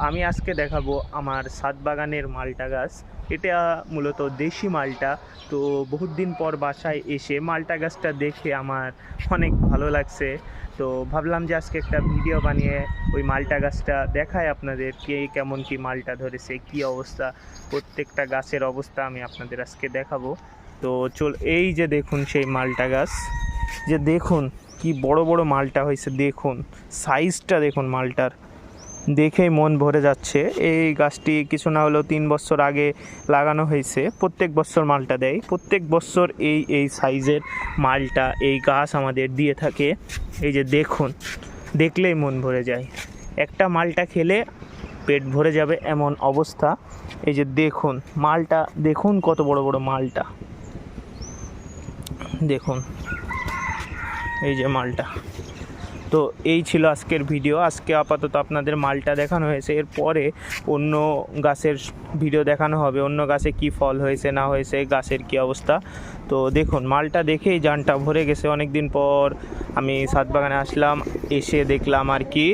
আমি আজকে দেখাবো আমার ছাদ বাগানের মালটা গাছ। এটা মূলত দেশি মালটা। তো বহুত দিন পর বাসায় এসে মালটা গাছটা দেখে আমার অনেক ভালো লাগছে। তো ভাবলাম যে আজকে একটা ভিডিও বানিয়ে ওই মালটা গাছটা দেখায় আপনাদের, কে কেমন কি মালটা ধরেছে, কি অবস্থা, প্রত্যেকটা গাছের অবস্থা আমি আপনাদের আজকে দেখাবো। তো এই যে দেখুন সেই মালটা গাছ, যে দেখুন কি বড় বড় মালটা হয়েছে, দেখুন সাইজটা দেখুন মালটার, দেখেই মন ভরে যাচ্ছে। এই গাছটি কিছু না হলেও 3 বছর আগে লাগানো হয়েছে। প্রত্যেক বছর মালটা দেয়, প্রত্যেক বছর এই সাইজের মালটা এই গাছ আমাদের দিয়ে থাকে। এই যে দেখুন, দেখলেই মন ভরে যায়, একটা মালটা খেলে পেট ভরে যাবে এমন অবস্থা। এই যে দেখুন মালটা, দেখুন কত বড় বড় মালটা, দেখুন এই যে মালটা। তো এই ছিল আজকের ভিডিও। আজকে আপাতত আপনাদের মালটা দেখানো হয়েছে, এরপরে অন্য গাছের ভিডিও দেখানো হবে, অন্য গাছে কি ফল হয়েছে না হয়েছে, গাছের কি অবস্থা। তো দেখুন মালটা দেখেই জানটা ভরে গেছে। অনেক দিন পর আমি ছাদ বাগানে আসলাম, এসে দেখলাম আর কি